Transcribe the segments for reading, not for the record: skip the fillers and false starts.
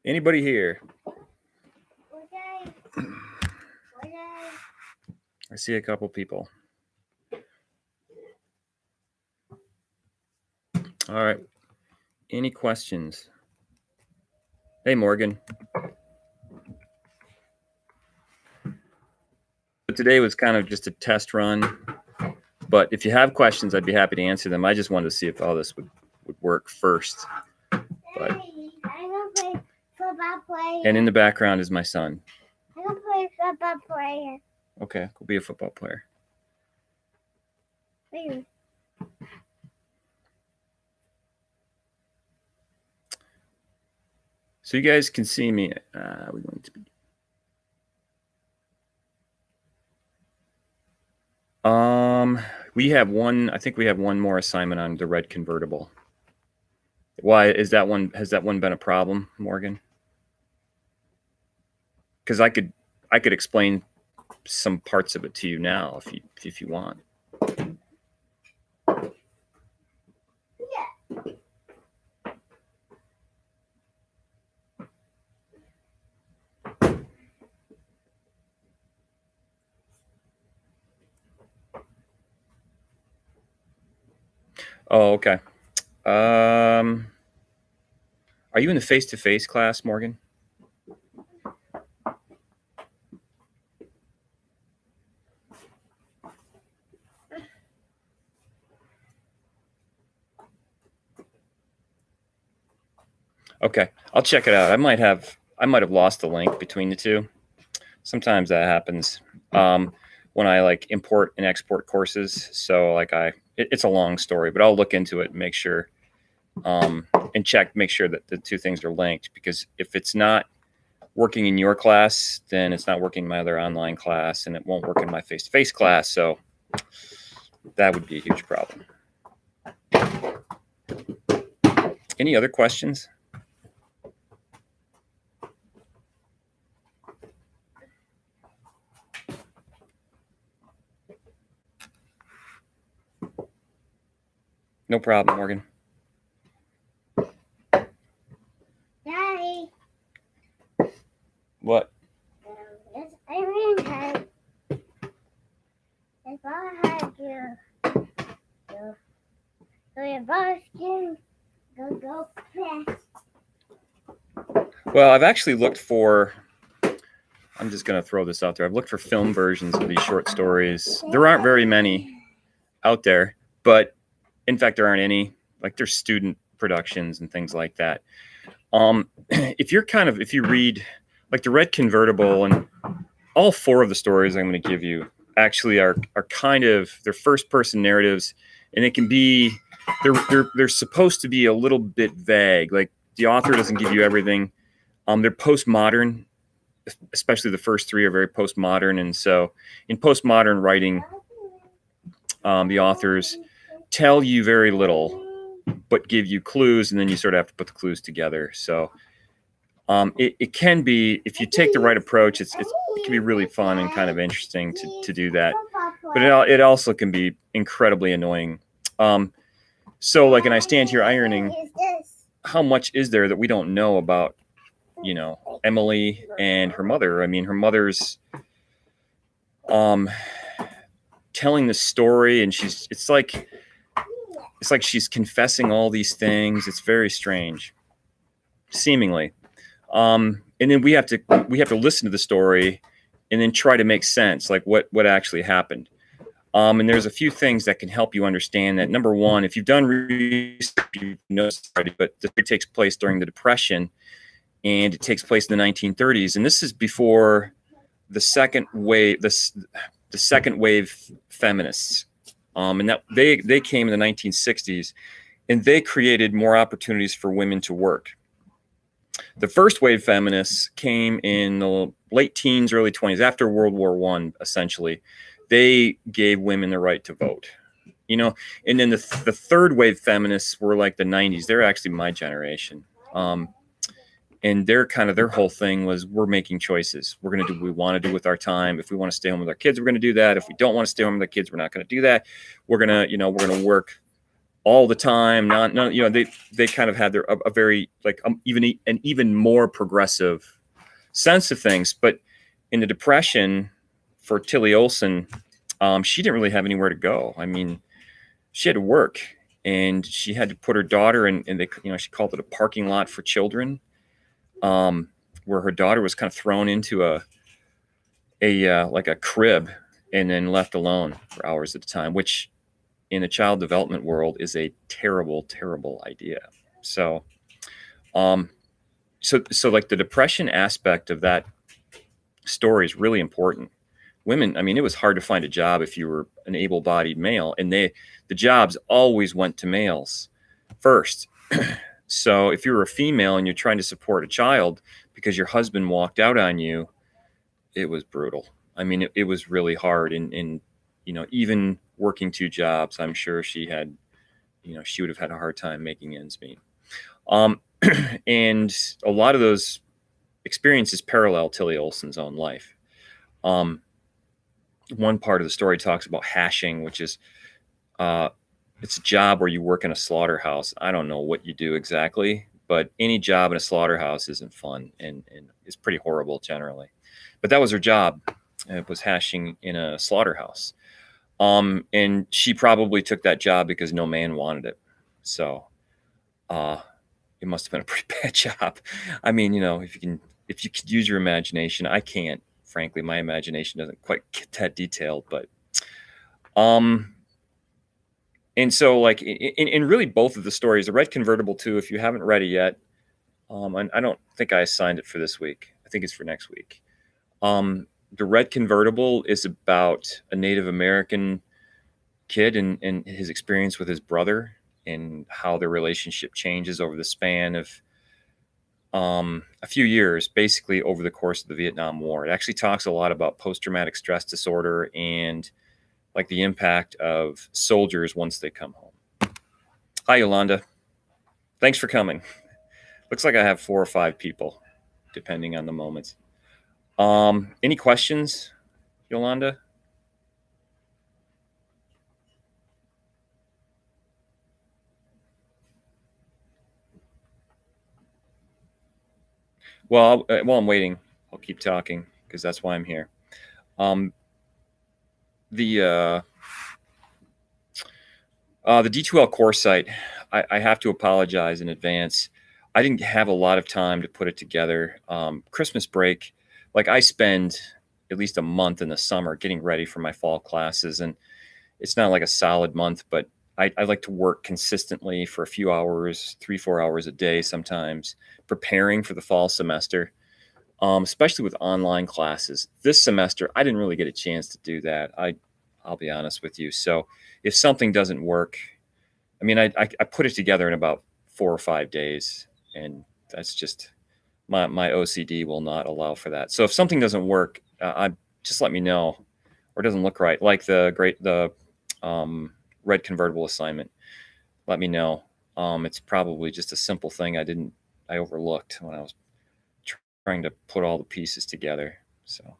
Anybody here? I see a couple people. All right. Any questions? Hey, Morgan. Today was kind of just a test run, but if you have questions, I'd be happy to answer them. I just wanted to see if all this would work first. But, and in the background is my son. I'm going to play football player. Okay, go be a football player. Wait. So you guys can see me. We're going to be. We have one. I think we have one more assignment on the red convertible. Why is that one? Has that one been a problem, Morgan? Because I could explain some parts of it to you now if you want. Yeah. Oh, okay. Are you in the face-to-face class, Morgan? Okay, I'll check it out. I might have lost the link between the two. Sometimes that happens when I like import and export courses. So like it's a long story, but I'll look into it and make sure and make sure that the two things are linked, because if it's not working in your class, then it's not working in my other online class, and it won't work in my face-to-face class. So that would be a huge problem. Any other questions? No problem, Morgan. Daddy. What? It's Irene had. If I had you. So your boss can go fast. Well, I've actually looked for. I'm just going to throw this out there. I've looked for film versions of these short stories. There aren't very many out there, but in fact, there aren't any. Like there's student productions and things like that. If you read like the Red Convertible, and all four of the stories I'm going to give you actually are kind of, they're first person narratives, and it can be, they're supposed to be a little bit vague. Like the author doesn't give you everything. They're postmodern, especially the first three are very postmodern. And so in postmodern writing, the authors tell you very little, but give you clues, and then you sort of have to put the clues together. So it can be, if you take the right approach, it can be really fun and kind of interesting to do that. But it also can be incredibly annoying. So like, and I stand here ironing, how much is there that we don't know about, Emily and her mother? I mean, her mother's telling the story, and it's like she's confessing all these things. It's very strange, seemingly. And then we have to listen to the story and then try to make sense, like what actually happened. And there's a few things that can help you understand that. Number one, if you've done research, you've noticed already, but this takes place during the Depression, and it takes place in the 1930s. And this is before the second wave, the second wave feminists. And that they came in the 1960s, and they created more opportunities for women to work. The first wave feminists came in the late teens, early 20s, after World War I, essentially. They gave women the right to vote, and then the third wave feminists were like the 90s. They're actually my generation. And their whole thing was, we're making choices. We're going to do what we want to do with our time. If we want to stay home with our kids, we're going to do that. If we don't want to stay home with our kids, we're not going to do that. We're going to work all the time. They kind of had a very even more progressive sense of things. But in the Depression, for Tilly Olson, she didn't really have anywhere to go. I mean, she had to work, and she had to put her daughter in, and she called it a parking lot for children, where her daughter was kind of thrown into a crib and then left alone for hours at a time, which in the child development world is a terrible, terrible idea. So, so like the Depression aspect of that story is really important. Women, I mean, it was hard to find a job if you were an able-bodied male, and the jobs always went to males first. So if you were a female and you're trying to support a child because your husband walked out on you, it was brutal. I mean, it was really hard. And even working 2 jobs, I'm sure she would have had a hard time making ends meet. And a lot of those experiences parallel Tilly Olson's own life. One part of the story talks about hashing, which is it's a job where you work in a slaughterhouse. I don't know what you do exactly, but any job in a slaughterhouse isn't fun and is pretty horrible generally. But that was her job. It was hashing in a slaughterhouse. And she probably took that job because no man wanted it. So it must have been a pretty bad job. I mean, if you could use your imagination. I can't, frankly. My imagination doesn't quite get that detailed, but and so, like, in really both of the stories, the Red Convertible too, if you haven't read it yet, and I don't think I assigned it for this week. I think it's for next week. The Red Convertible is about a Native American kid and his experience with his brother and how their relationship changes over the span of a few years, basically over the course of the Vietnam War. It actually talks a lot about post-traumatic stress disorder and like the impact of soldiers once they come home. Hi, Yolanda. Thanks for coming. Looks like I have 4 or 5 people, depending on the moment. Any questions, Yolanda? Well, while I'm waiting, I'll keep talking because that's why I'm here. The D2L course site, I have to apologize in advance. I didn't have a lot of time to put it together. Christmas break, like I spend at least a month in the summer getting ready for my fall classes, and it's not like a solid month, but I like to work consistently for a few hours, 3-4 hours a day sometimes, preparing for the fall semester, especially with online classes. This semester, I didn't really get a chance to do that. I'll be honest with you. So if something doesn't work, I mean, I put it together in about 4 or 5 days, and that's just my OCD will not allow for that. So if something doesn't work, I just let me know, or doesn't look right, like the Red Convertible assignment. Let me know. It's probably just a simple thing I overlooked when I was trying to put all the pieces together. So,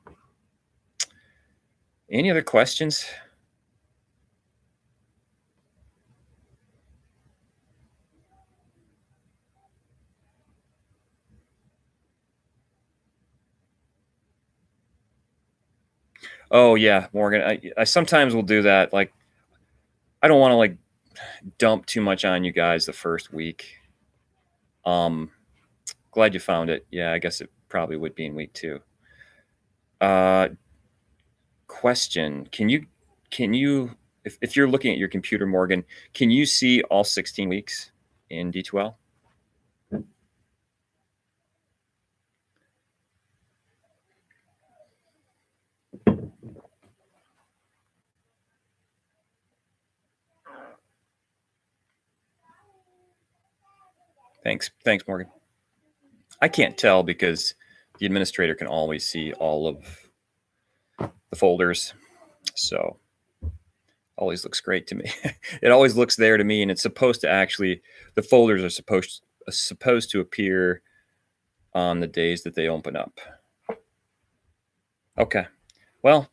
any other questions? Oh yeah, Morgan. I sometimes will do that. Like, I don't want to like dump too much on you guys the first week. Glad you found it. Yeah, I guess it probably would be in week 2. Question: Can you if you're looking at your computer, Morgan, can you see all 16 weeks in D2L? Thanks, Morgan. I can't tell because the administrator can always see all of the folders, so always looks great to me. It always looks there to me, and it's supposed to actually, the folders are supposed to appear on the days that they open up. Okay. Well,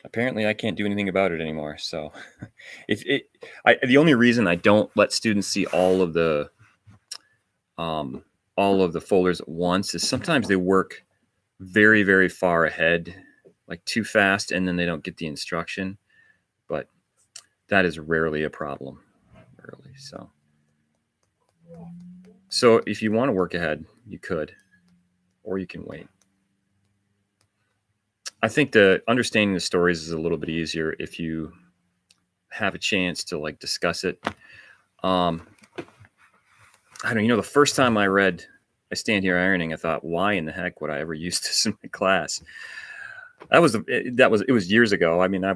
apparently I can't do anything about it anymore. So the only reason I don't let students see all of the folders at once is sometimes they work very, very far ahead, like too fast, and then they don't get the instruction. But that is rarely a problem. Rarely. So if you want to work ahead, you could, or you can wait. I think the understanding the stories is a little bit easier if you have a chance to like discuss it. I don't know, the first time I read I Stand Here Ironing, I thought, why in the heck would I ever use this in my class? It was years ago. I mean, I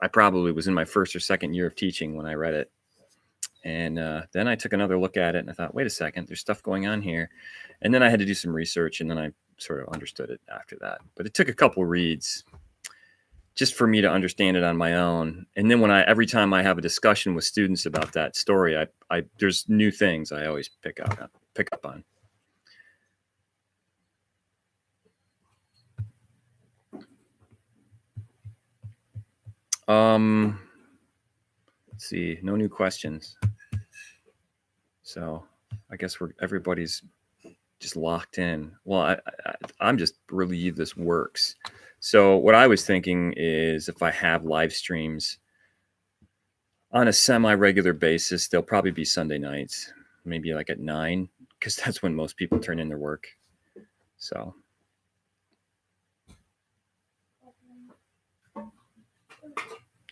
probably was in my first or second year of teaching when I read it. And then I took another look at it and I thought, wait a second, there's stuff going on here. And then I had to do some research and then I sort of understood it after that. But it took a couple reads just for me to understand it on my own. And then every time I have a discussion with students about that story, there's new things I always pick up on. Let's see, no new questions. So I guess everybody's just locked in. Well, I'm just relieved this works. So what I was thinking is if I have live streams on a semi-regular basis, they'll probably be Sunday nights, maybe like at 9, because that's when most people turn in their work. So.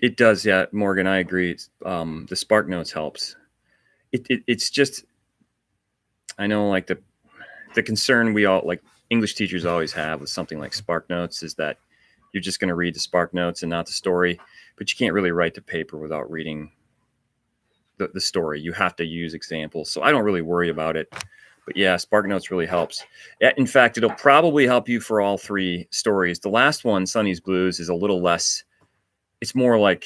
It does, yeah, Morgan, I agree. The Spark Notes helps. It's just, I know like the concern we all, like English teachers always have with something like Spark Notes is that you're just going to read the Spark Notes and not the story, but you can't really write the paper without reading the story. You have to use examples. So I don't really worry about it. But yeah, Spark Notes really helps. In fact, it'll probably help you for all 3 stories. The last one, Sonny's Blues, is a little less, it's more like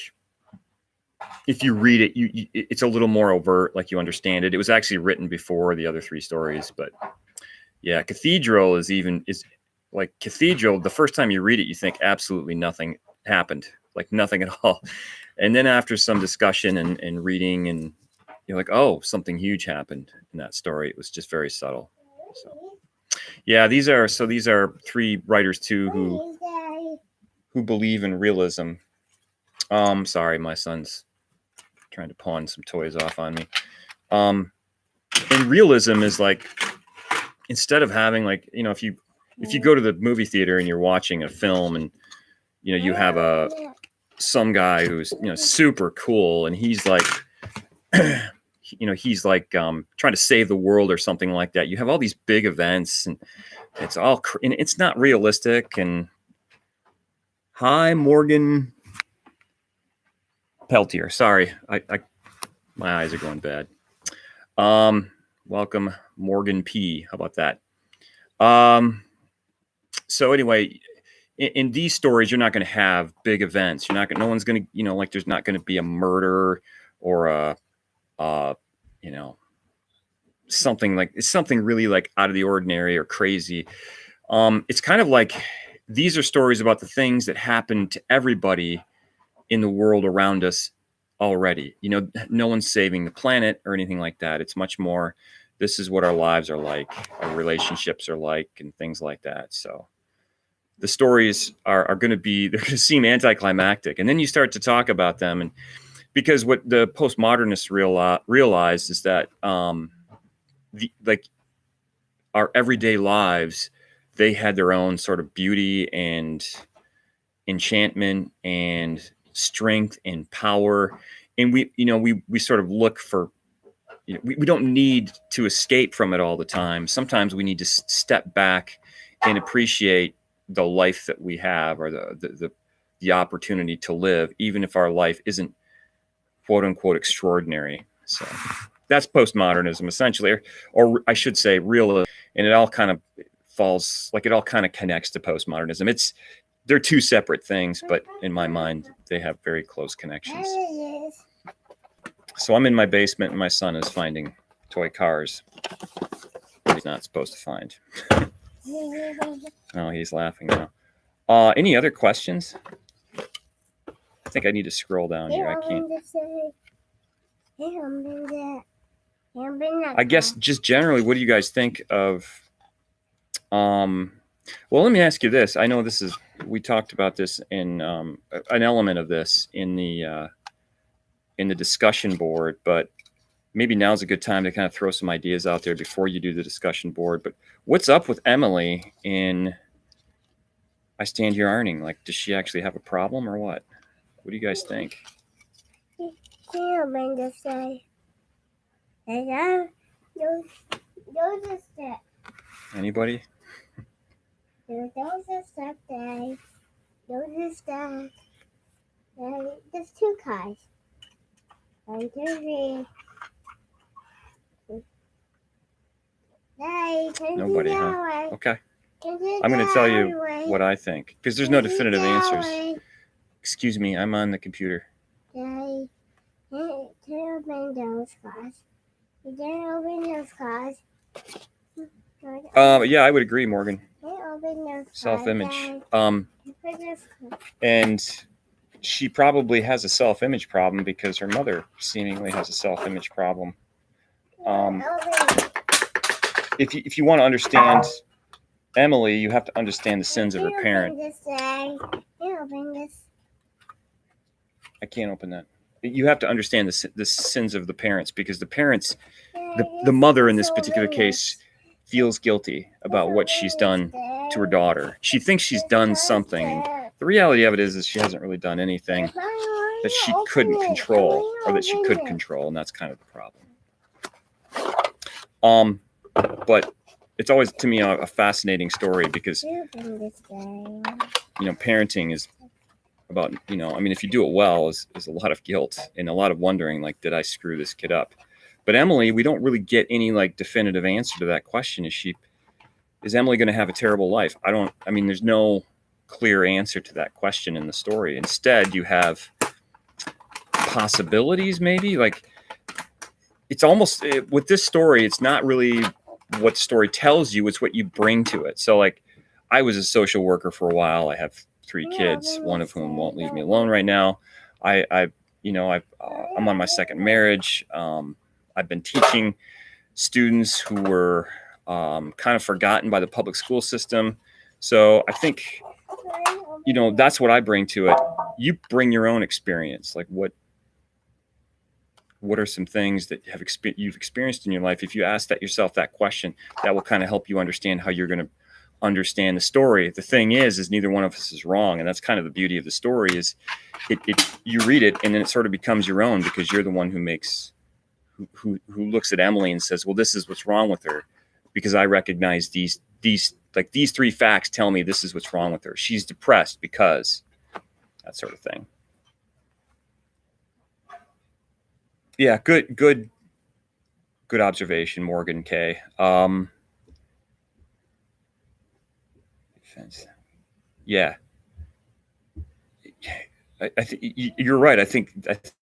if you read it, it's a little more overt, like you understand it. It was actually written before the other 3 stories, but yeah, Cathedral is like Cathedral. The first time you read it, you think absolutely nothing happened, like nothing at all. And then after some discussion and reading, and you're like, oh, something huge happened in that story. It was just very subtle. So yeah, these are 3 writers too who believe in realism. Sorry, my son's trying to pawn some toys off on me. And realism is like, instead of having like, if you go to the movie theater and you're watching a film and, you have some guy who's, super cool and he's like, trying to save the world or something like that. You have all these big events and and it's not realistic. And hi, Morgan Peltier. Sorry, my eyes are going bad. Welcome, Morgan P. How about that? So anyway, in these stories, you're not going to have big events. No one's going to, like there's not going to be a murder or something really like out of the ordinary or crazy. It's kind of like these are stories about the things that happen to everybody in the world around us already. No one's saving the planet or anything like that. It's much more, this is what our lives are like, our relationships are like, and things like that. So the stories are going to seem anticlimactic. And then you start to talk about them. And because what the postmodernists realized is that our everyday lives, they had their own sort of beauty and enchantment and strength and power. And we sort of look for, we don't need to escape from it all the time. Sometimes we need to step back and appreciate the life that we have, or the opportunity to live, even if our life isn't quote unquote extraordinary. So that's postmodernism essentially, or I should say realism. And it all kind of connects to postmodernism. They're 2 separate things, but in my mind, they have very close connections. So I'm in my basement and my son is finding toy cars. He's not supposed to find. Oh, he's laughing now. Any other questions? I think I need to scroll down here. I can't. I guess just generally, what do you guys think of? Well, let me ask you this. I know we talked about this in an element of this in the discussion board, but maybe now's a good time to kind of throw some ideas out there before you do the discussion board. But what's up with Emily in I Stand Here Ironing? Like, does she actually have a problem or what? What do you guys think? Anybody? There's two cars. 1, 2, 3. Nobody, huh? Okay. I'm going to tell you what I think, because there's no definitive answers. Excuse me, I'm on the computer. Open those cars. You didn't open those cars. Yeah, I would agree, Morgan. Self-image. And she probably has a self-image problem because her mother seemingly has a self-image problem. If you want to understand Emily, you have to understand the sins of her parent. I can't open that. You have to understand the sins of the parents, because the parents, the mother in this particular case, feels guilty about what she's done to her daughter. She thinks she's done something. The reality of it is she hasn't really done anything that she couldn't control, or that she could control, and that's kind of the problem. But it's always, to me, a fascinating story, because parenting is about, if you do it well, is a lot of guilt and a lot of wondering, like, did I screw this kid up? But Emily, we don't really get any definitive answer to that question. Is Emily going to have a terrible life? There's no clear answer to that question in the story. Instead, you have possibilities, maybe. Like, it's almost, with this story, it's not really what the story tells you, it's what you bring to it. So, like, I was a social worker for a while. I have 3 kids, one of whom won't leave me alone right now. I'm on my second marriage. I've been teaching students who were kind of forgotten by the public school system. So I think, that's what I bring to it. You bring your own experience. Like, what are some things that you've experienced in your life? If you ask yourself that question, that will kind of help you understand how you're going to understand the story. The thing is neither one of us is wrong, and that's kind of the beauty of the story. Is you read it and then it sort of becomes your own, because you're the one who looks at Emily and says, well, this is what's wrong with her, because I recognize these 3 facts tell me this is what's wrong with her. She's depressed because that sort of thing. Yeah, good observation, Morgan K. Yeah, I think you're right. I think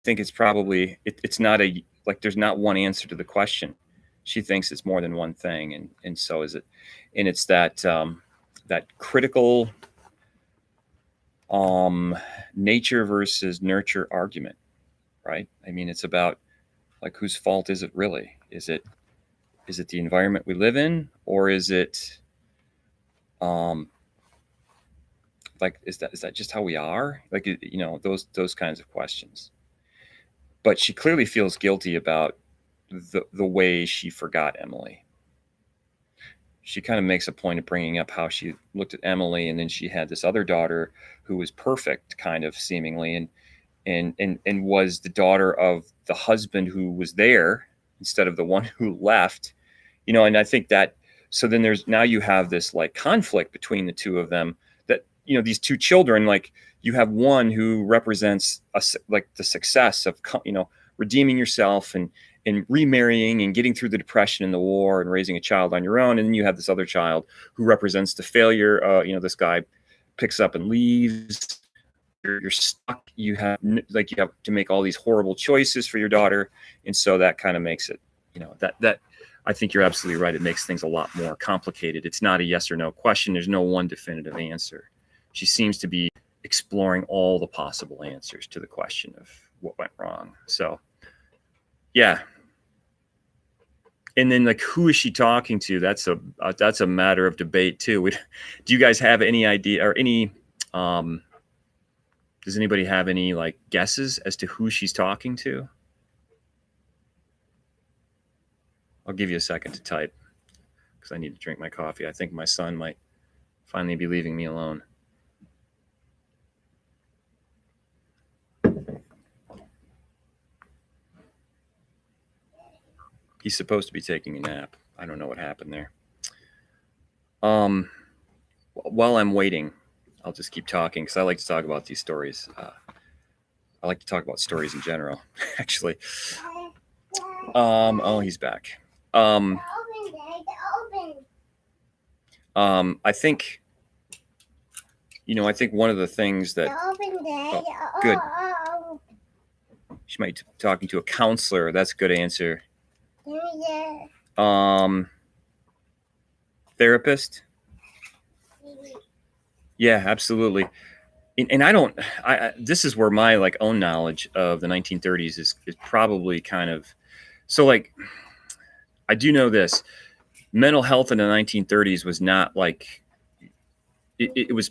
it's probably it's not there's not one answer to the question. She thinks it's more than one thing, and so is it. And it's that critical nature versus nurture argument, right? It's about, like, whose fault is it really? Is it the environment we live in, or is it is that just how we are? Like, those kinds of questions. But she clearly feels guilty about the way she forgot Emily. She kind of makes a point of bringing up how she looked at Emily, and then she had this other daughter who was perfect, kind of seemingly, and was the daughter of the husband who was there instead of the one who left. And I think that, so then you have this conflict between the two of them, that these 2 children, like, you have one who represents the success of redeeming yourself and remarrying and getting through the depression and the war and raising a child on your own, and then you have this other child who represents the failure. This guy picks up and leaves. You're stuck. You have to make all these horrible choices for your daughter, and so that kind of makes it that I think you're absolutely right. It makes things a lot more complicated. It's not a yes or no question. There's no one definitive answer. She seems to be exploring all the possible answers to the question of what went wrong. So, yeah. And then, like, who is she talking to? That's a matter of debate too. Do you guys have any idea or any? Does anybody have any like guesses as to who she's talking to? I'll give you a second to type because I need to drink my coffee. I think my son might finally be leaving me alone. He's supposed to be taking a nap. I don't know what happened there. While I'm waiting, I'll just keep talking because I like to talk about these stories. I like to talk about stories in general, actually. Oh, he's back. I think, I think one of the things that, good. She might be talking to a counselor. That's a good answer. Therapist. Yeah, absolutely. And this is where my like own knowledge of the 1930s is probably kind of, so like, I do know this, mental health in the 1930s was not like, it was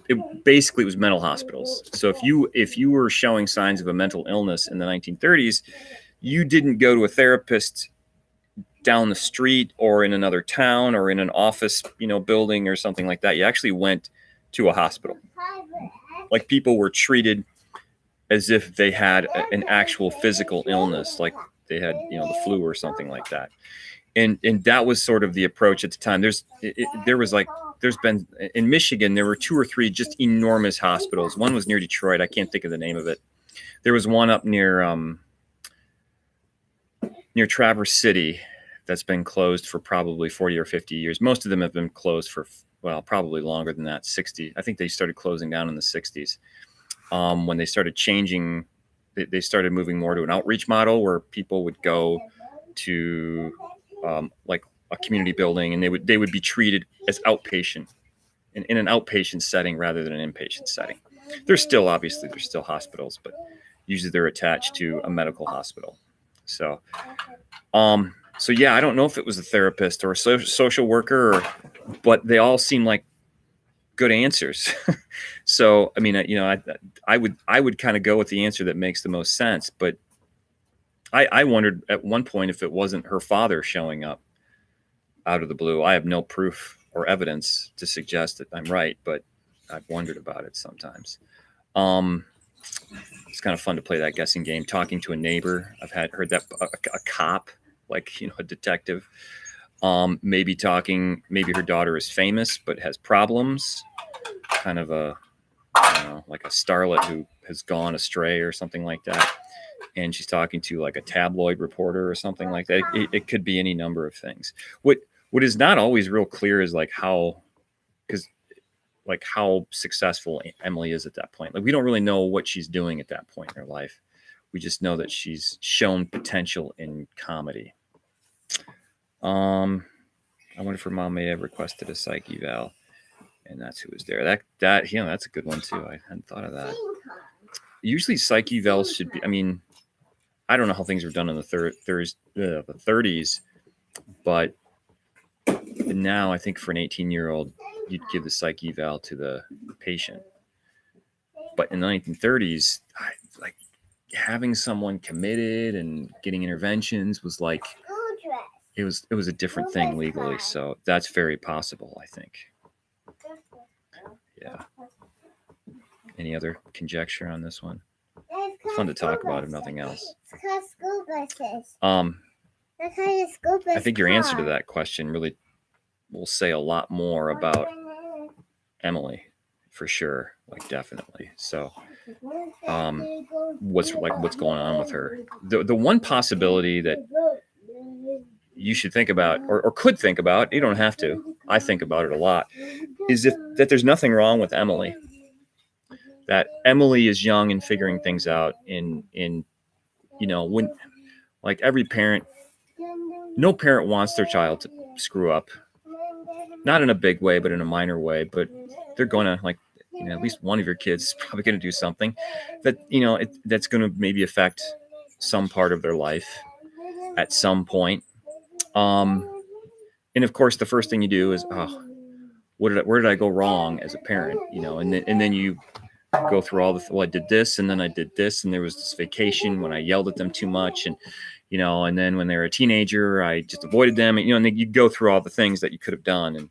mental hospitals. So if you were showing signs of a mental illness in the 1930s, you didn't go to a therapist down the street or in another town or in an office, building or something like that. You actually went to a hospital. Like, people were treated as if they had an actual physical illness, like they had, the flu or something like that. And that was sort of the approach at the time. There's been in Michigan, there were 2 or 3 just enormous hospitals. One was near Detroit. I can't think of the name of it. There was one up near Traverse City that's been closed for probably 40 or 50 years. Most of them have been closed for, well, probably longer than that, 60. I think they started closing down in the 60s. When they started changing, they started moving more to an outreach model where people would go to like a community building, and they would be treated as outpatient in an outpatient setting rather than an inpatient setting. There's still hospitals, but usually they're attached to a medical hospital. So yeah, I don't know if it was a therapist or a social worker, but they all seem like good answers. So, I mean, I would kind of go with the answer that makes the most sense. But I wondered at one point if it wasn't her father showing up out of the blue. I have no proof or evidence to suggest that I'm right, but I've wondered about it sometimes. It's kind of fun to play that guessing game, talking to a neighbor. I've heard that a cop, like, a detective, maybe her daughter is famous, but has problems, kind of like a starlet who has gone astray or something like that. And she's talking to like a tabloid reporter or something like that. It could be any number of things. What is not always real clear is like how successful Emily is at that point. Like, we don't really know what she's doing at that point in her life. We just know that she's shown potential in comedy. I wonder if her mom may have requested a psych eval, and that's who was there. That's a good one too. I hadn't thought of that. Usually psych evals should be, I mean, I don't know how things were done in the 30s, but now I think for an 18-year-old, you'd give the psych eval to the patient. But in the 1930s, like, having someone committed and getting interventions was like, it was a different thing legally. So that's very possible, I think. Yeah. Any other conjecture on this one? Fun to talk about, if nothing else. I think your answer to that question really will say a lot more about Emily, for sure, like, definitely. So, what's going on with her? The one possibility that you should think about, or could think about, you don't have to, I think about it a lot, is that there's nothing wrong with Emily. That Emily is young and figuring things out when, like, every parent no parent wants their child to screw up, not in a big way, but in a minor way. But they're going to, like, at least one of your kids is probably going to do something that, that's going to maybe affect some part of their life at some point. And of course, the first thing you do is, oh, where did I go wrong as a parent? And then you go through all I did this, and then I did this, and there was this vacation when I yelled at them too much, and and then when they were a teenager, I just avoided them, and then you go through all the things that you could have done, and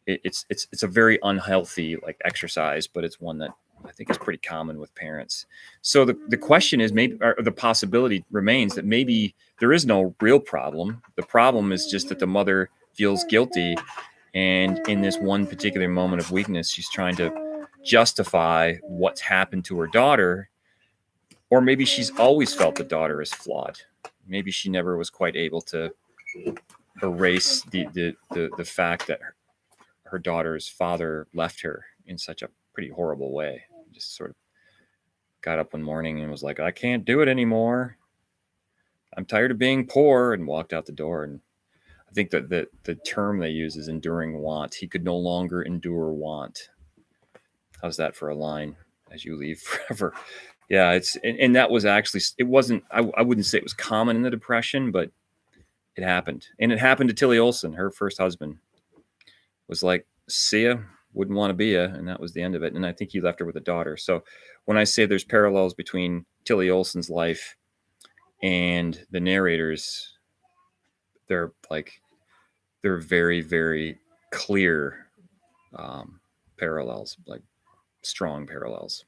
it's a very unhealthy exercise, but it's one that I think is pretty common with parents. So the question is, maybe, or the possibility remains, that maybe there is no real problem. The problem is just that the mother feels guilty, and in this one particular moment of weakness, she's trying to justify what's happened to her daughter. Or maybe she's always felt the daughter is flawed. Maybe she never was quite able to erase the fact that her daughter's father left her in such a pretty horrible way. Just sort of got up one morning and was like, I can't do it anymore. I'm tired of being poor, and walked out the door. And I think that the term they use is enduring want. He could no longer endure want. How's that for a line? As you leave forever. Yeah, and that was actually, it wasn't, I wouldn't say it was common in the Depression, but it happened. And it happened to Tilly Olson, her first husband. Was like, see ya, wouldn't want to be ya, and that was the end of it. And I think he left her with a daughter. So when I say there's parallels between Tilly Olson's life and the narrators, they're very, very clear parallels, like strong parallels.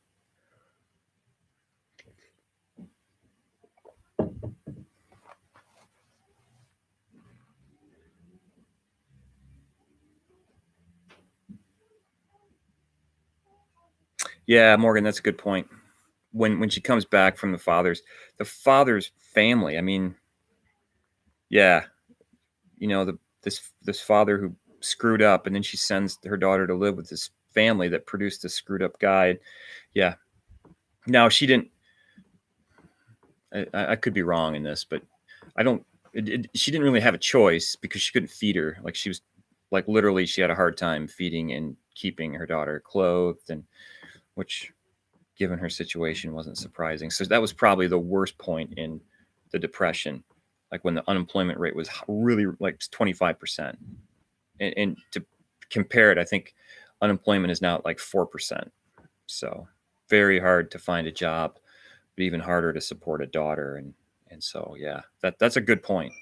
Yeah, Morgan, that's a good point. When she comes back from the father's family, I mean, yeah, this father who screwed up, and then she sends her daughter to live with this family that produced this screwed up guy. Yeah. Now, she didn't, I could be wrong in this, but she didn't really have a choice, because she couldn't feed her. Like, she was, literally, she had a hard time feeding and keeping her daughter clothed, and which, given her situation, wasn't surprising. So that was probably the worst point in the Depression, when the unemployment rate was really 25%. And to compare it, I think unemployment is now at 4%. So very hard to find a job, but even harder to support a daughter. And so, yeah, that's a good point.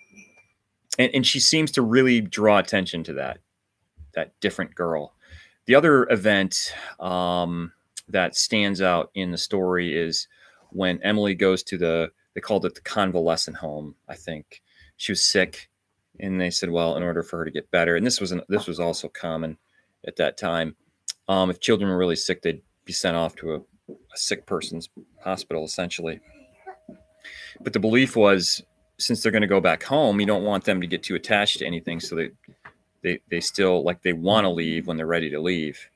And she seems to really draw attention to that different girl. The other event that stands out in the story is when Emily goes to they called it the convalescent home, I think. She was sick, and they said, well, in order for her to get better, and this was also common at that time, if children were really sick, they'd be sent off to a sick person's hospital, essentially. But the belief was, since they're going to go back home, you don't want them to get too attached to anything, so they still, they want to leave when they're ready to leave.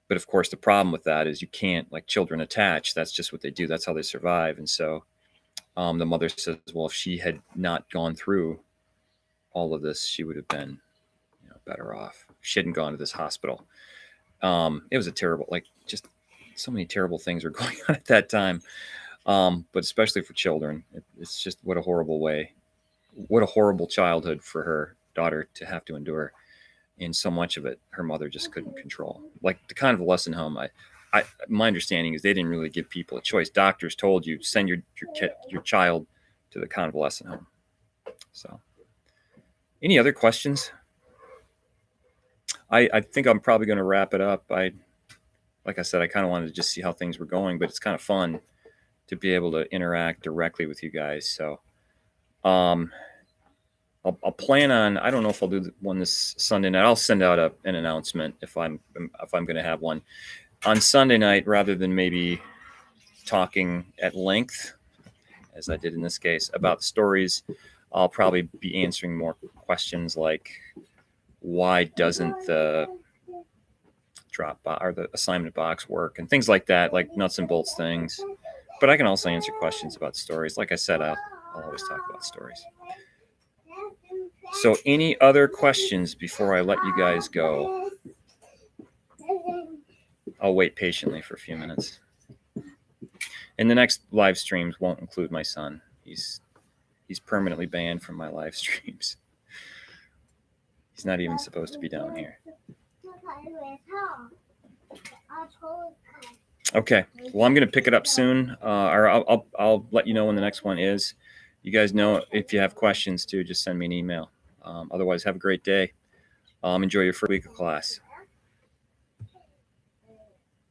But of course, the problem with that is you can't children attach. That's just what they do. That's how they survive. And so the mother says, well, if she had not gone through all of this, she would have been better off. She hadn't gone to this hospital. It was a terrible, just so many terrible things were going on at that time. But especially for children, it's just what a horrible way, what a horrible childhood for her daughter to have to endure. And so much of it, her mother just couldn't control. The convalescent home, my understanding is they didn't really give people a choice. Doctors told you, send your child to the convalescent home. So, any other questions? I think I'm probably going to wrap it up. Like I said, I kind of wanted to just see how things were going, but it's kind of fun to be able to interact directly with you guys. So, I'll plan on, I don't know if I'll do one this Sunday night. I'll send out an announcement if I'm going to have one on Sunday night, rather than maybe talking at length, as I did in this case, about stories. I'll probably be answering more questions like, why doesn't the or the assignment box work, and things like that, nuts and bolts things. But I can also answer questions about stories. Like I said, I'll always talk about stories. So any other questions before I let you guys go? I'll wait patiently for a few minutes. And the next live streams won't include my son. He's permanently banned from my live streams. He's not even supposed to be down here. Okay. Well, I'm going to pick it up soon, or I'll let you know when the next one is. You guys know if you have questions too, just send me an email. Otherwise, have a great day. Enjoy your first week of class.